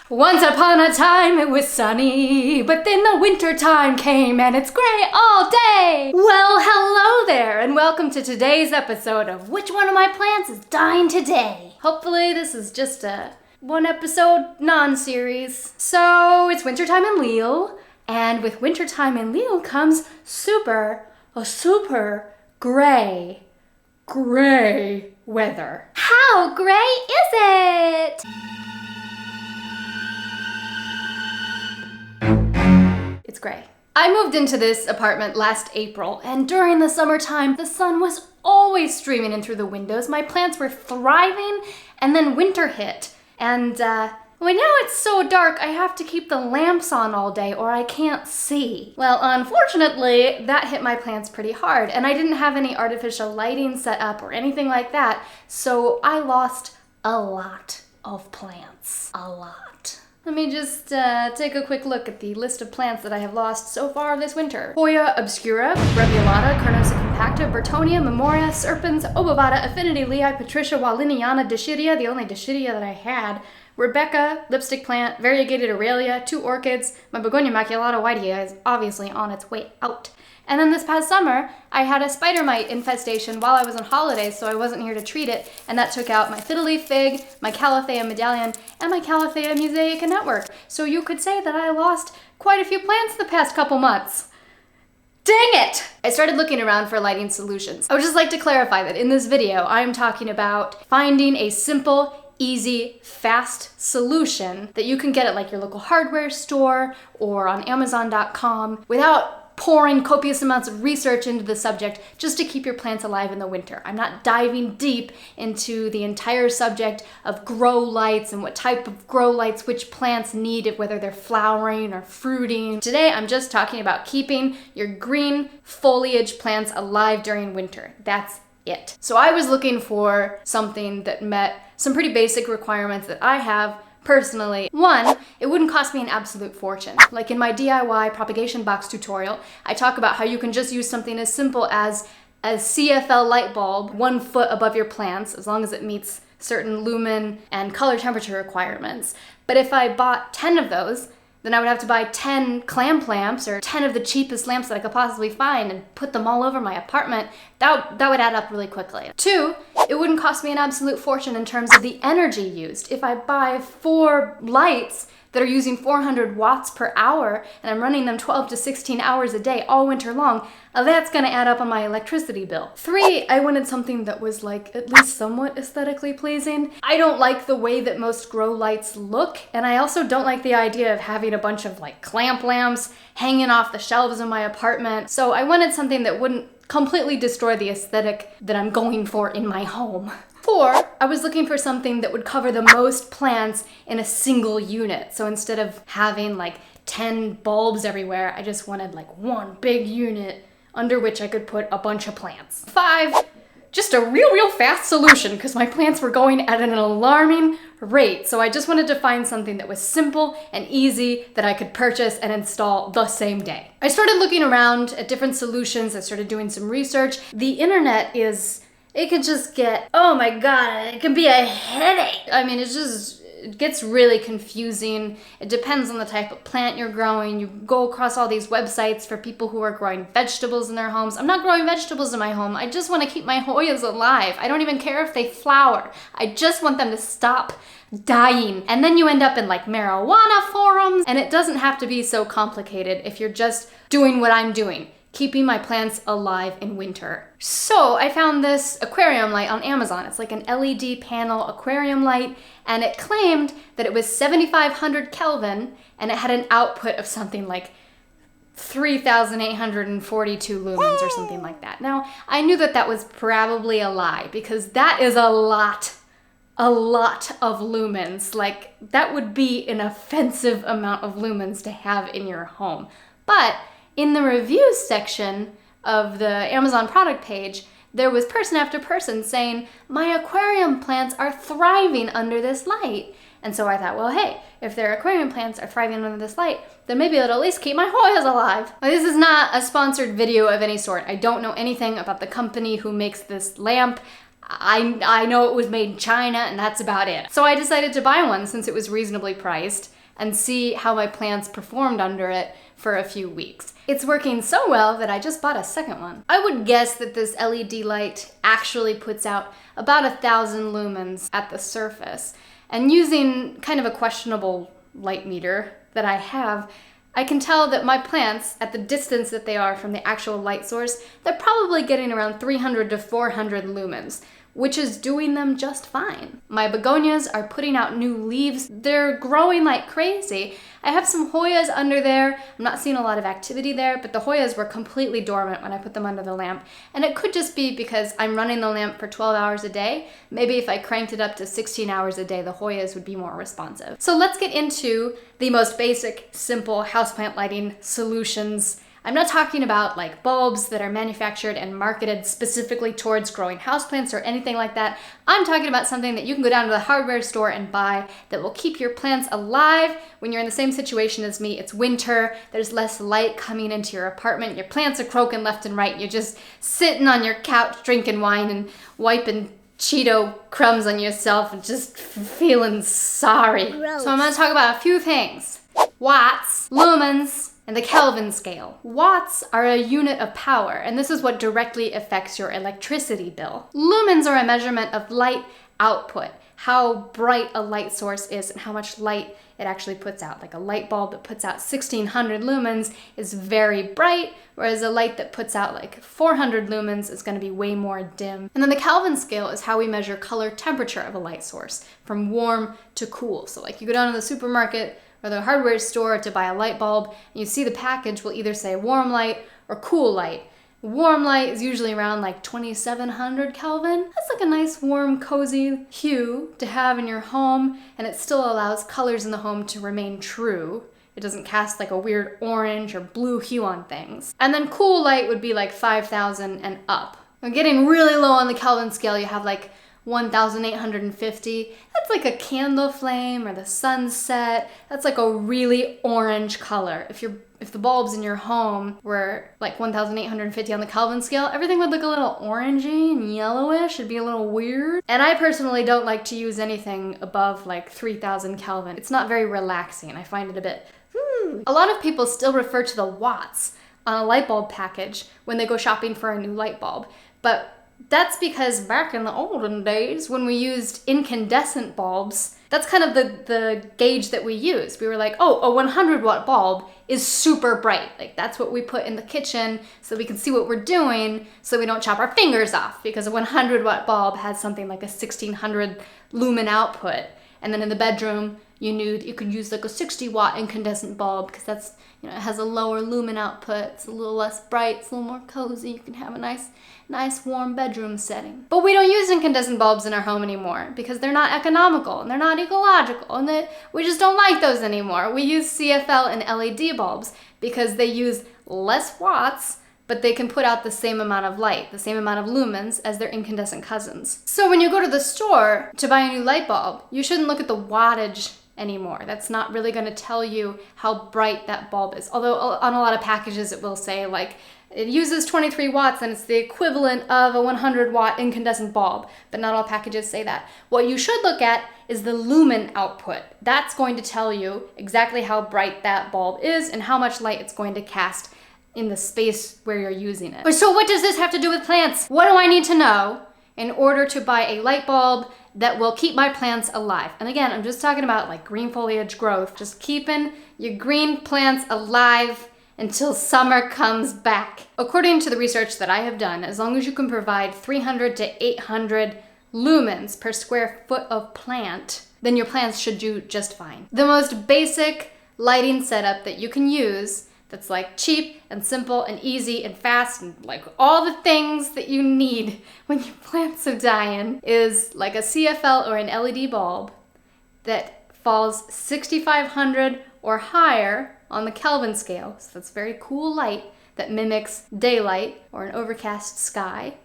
Once upon a time it was sunny, but then the winter time came and it's gray all day. Well, hello there, and welcome to today's episode of Which One of My Plants is Dying Today? Hopefully this is just a one episode non-series. So it's wintertime in Leo, and with wintertime in Leo comes super gray weather. How gray is it? It's gray. I moved into this apartment last April, and during the summertime, the sun was always streaming in through the windows. My plants were thriving, and then winter hit. And, now it's so dark, I have to keep the lamps on all day or I can't see. Well, unfortunately, that hit my plants pretty hard, and I didn't have any artificial lighting set up or anything like that, so I lost a lot of plants. A lot. Let me just take a quick look at the list of plants that I have lost so far this winter. Hoya obscura, Breviolata, Carnosa compacta, Bertonia, Memoria, Serpens, Obovata, Affinity Lei, Patricia, Waliniana, Dischidia, the only Dischidia that I had, Rebecca, lipstick plant, variegated Aurelia, 2 orchids, my Begonia maculata whitea is obviously on its way out. And then this past summer, I had a spider mite infestation while I was on holidays, so I wasn't here to treat it, and that took out my fiddle-leaf fig, my Calathea medallion, and my Calathea mosaica network. So you could say that I lost quite a few plants the past couple months. Dang it! I started looking around for lighting solutions. I would just like to clarify that in this video, I'm talking about finding a simple, easy, fast solution that you can get at like your local hardware store or on Amazon.com without pouring copious amounts of research into the subject just to keep your plants alive in the winter. I'm not diving deep into the entire subject of grow lights and what type of grow lights which plants need, whether they're flowering or fruiting. Today, I'm just talking about keeping your green foliage plants alive during winter. That's it. So I was looking for something that met some pretty basic requirements that I have personally. One, it wouldn't cost me an absolute fortune. Like in my DIY propagation box tutorial, I talk about how you can just use something as simple as a CFL light bulb 1 foot above your plants, as long as it meets certain lumen and color temperature requirements. But if I bought 10 of those, then I would have to buy 10 clamp lamps or 10 of the cheapest lamps that I could possibly find and put them all over my apartment. That would add up really quickly. 2, it wouldn't cost me an absolute fortune in terms of the energy used. If I buy 4 lights that are using 400 watts per hour and I'm running them 12 to 16 hours a day all winter long, that's gonna add up on my electricity bill. 3, I wanted something that was like at least somewhat aesthetically pleasing. I don't like the way that most grow lights look, and I also don't like the idea of having a bunch of like clamp lamps hanging off the shelves in my apartment. So I wanted something that wouldn't completely destroy the aesthetic that I'm going for in my home. 4, I was looking for something that would cover the most plants in a single unit. So instead of having like 10 bulbs everywhere, I just wanted like one big unit under which I could put a bunch of plants. 5, just a real fast solution because my plants were going at an alarming rate. So I just wanted to find something that was simple and easy that I could purchase and install the same day. I started looking around at different solutions. I started doing some research. The internet it can just get, oh my God, it can be a headache. I mean, it gets really confusing. It depends on the type of plant you're growing. You go across all these websites for people who are growing vegetables in their homes. I'm not growing vegetables in my home. I just want to keep my Hoyas alive. I don't even care if they flower. I just want them to stop dying. And then you end up in like marijuana forums, and it doesn't have to be so complicated if you're just doing what I'm doing, keeping my plants alive in winter. So I found this aquarium light on Amazon. It's like an LED panel aquarium light, and it claimed that it was 7,500 Kelvin, and it had an output of something like 3,842 lumens or something like that. Now, I knew that that was probably a lie because that is a lot a lot of lumens. Like, that would be an offensive amount of lumens to have in your home. But in the reviews section of the Amazon product page, there was person after person saying, my aquarium plants are thriving under this light. And so I thought, well, hey, if their aquarium plants are thriving under this light, then maybe it'll at least keep my Hoyas alive. Now, this is not a sponsored video of any sort. I don't know anything about the company who makes this lamp. I know it was made in China, and that's about it. So I decided to buy one since it was reasonably priced and see how my plants performed under it for a few weeks. It's working so well that I just bought a second one. I would guess that this LED light actually puts out about 1,000 lumens at the surface. And using kind of a questionable light meter that I have, I can tell that my plants, at the distance that they are from the actual light source, they're probably getting around 300 to 400 lumens, which is doing them just fine. My begonias are putting out new leaves. They're growing like crazy. I have some Hoyas under there. I'm not seeing a lot of activity there, but the Hoyas were completely dormant when I put them under the lamp. And it could just be because I'm running the lamp for 12 hours a day. Maybe if I cranked it up to 16 hours a day, the Hoyas would be more responsive. So let's get into the most basic, simple houseplant lighting solutions. I'm not talking about like bulbs that are manufactured and marketed specifically towards growing houseplants or anything like that. I'm talking about something that you can go down to the hardware store and buy that will keep your plants alive when you're in the same situation as me. It's winter, there's less light coming into your apartment, your plants are croaking left and right, you're just sitting on your couch drinking wine and wiping Cheeto crumbs on yourself and just feeling sorry. Gross. So I'm gonna talk about a few things. Watts, lumens, and the Kelvin scale. Watts are a unit of power, and this is what directly affects your electricity bill. Lumens are a measurement of light output, how bright a light source is and how much light it actually puts out. Like a light bulb that puts out 1600 lumens is very bright, whereas a light that puts out like 400 lumens is going to be way more dim. And then the Kelvin scale is how we measure color temperature of a light source, from warm to cool. So like you go down to the supermarket or the hardware store to buy a light bulb, and you see the package will either say warm light or cool light. Warm light is usually around like 2700 Kelvin. That's like a nice warm cozy hue to have in your home, and it still allows colors in the home to remain true. It doesn't cast like a weird orange or blue hue on things. And then cool light would be like 5000 and up. Now getting really low on the Kelvin scale, you have like 1850. That's like a candle flame or the sunset. That's like a really orange color. If the bulbs in your home were like 1850 on the Kelvin scale, everything would look a little orangey and yellowish. It'd be a little weird. And I personally don't like to use anything above like 3000 Kelvin. It's not very relaxing. I find it a bit, A lot of people still refer to the watts on a light bulb package when they go shopping for a new light bulb. But that's because back in the olden days when we used incandescent bulbs, that's kind of the gauge that we used. We were like, oh, a 100 watt bulb is super bright. Like that's what we put in the kitchen so we can see what we're doing so we don't chop our fingers off, because a 100 watt bulb has something like a 1600 lumen output. And then in the bedroom, you could use like a 60 watt incandescent bulb because that's, it has a lower lumen output. It's a little less bright, it's a little more cozy. You can have a nice warm bedroom setting. But we don't use incandescent bulbs in our home anymore because they're not economical and they're not ecological, and we just don't like those anymore. We use CFL and LED bulbs because they use less watts, but they can put out the same amount of light, the same amount of lumens as their incandescent cousins. So when you go to the store to buy a new light bulb, you shouldn't look at the wattage anymore. That's not really going to tell you how bright that bulb is. Although on a lot of packages it will say like it uses 23 watts and it's the equivalent of a 100 watt incandescent bulb, but not all packages say that. What you should look at is the lumen output. That's going to tell you exactly how bright that bulb is and how much light it's going to cast in the space where you're using it. So what does this have to do with plants? What do I need to know in order to buy a light bulb that will keep my plants alive? And again, I'm just talking about like green foliage growth, just keeping your green plants alive until summer comes back. According to the research that I have done, as long as you can provide 300 to 800 lumens per square foot of plant, then your plants should do just fine. The most basic lighting setup that you can use that's like cheap and simple and easy and fast and like all the things that you need when your plants are dying is like a CFL or an LED bulb that falls 6,500 or higher on the Kelvin scale. So that's very cool light that mimics daylight or an overcast sky,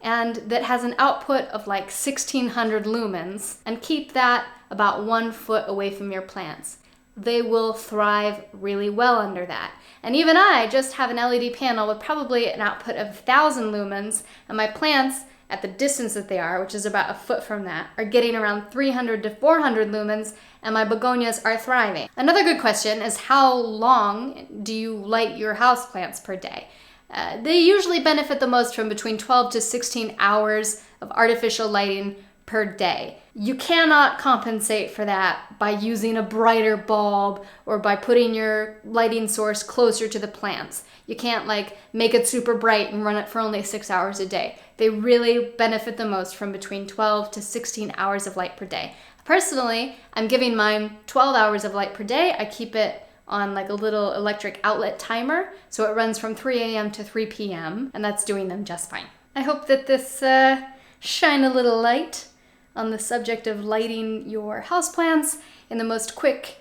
and that has an output of like 1,600 lumens, and keep that about 1 foot away from your plants. They will thrive really well under that. And even I just have an LED panel with probably an output of 1,000 lumens, and my plants, at the distance that they are, which is about a foot from that, are getting around 300 to 400 lumens, and my begonias are thriving. Another good question is, how long do you light your houseplants per day? They usually benefit the most from between 12 to 16 hours of artificial lighting per day. You cannot compensate for that by using a brighter bulb or by putting your lighting source closer to the plants. You can't like make it super bright and run it for only 6 hours a day. They really benefit the most from between 12 to 16 hours of light per day. Personally, I'm giving mine 12 hours of light per day. I keep it on like a little electric outlet timer, so it runs from 3 a.m. to 3 p.m., and that's doing them just fine. I hope that this shine a little light on the subject of lighting your houseplants in the most quick,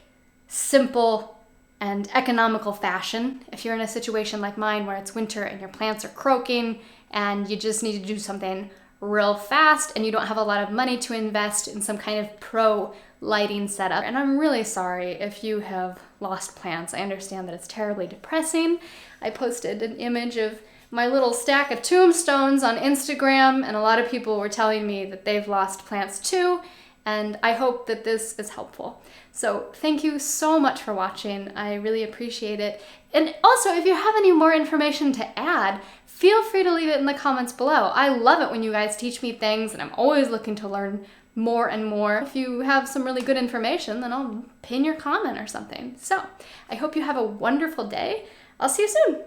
simple, and economical fashion. If you're in a situation like mine where it's winter and your plants are croaking and you just need to do something real fast and you don't have a lot of money to invest in some kind of pro lighting setup. And I'm really sorry if you have lost plants. I understand that it's terribly depressing. I posted an image of my little stack of tombstones on Instagram, and a lot of people were telling me that they've lost plants too, and I hope that this is helpful. So thank you so much for watching. I really appreciate it. And also, if you have any more information to add, feel free to leave it in the comments below. I love it when you guys teach me things, and I'm always looking to learn more and more. If you have some really good information, then I'll pin your comment or something. So I hope you have a wonderful day. I'll see you soon.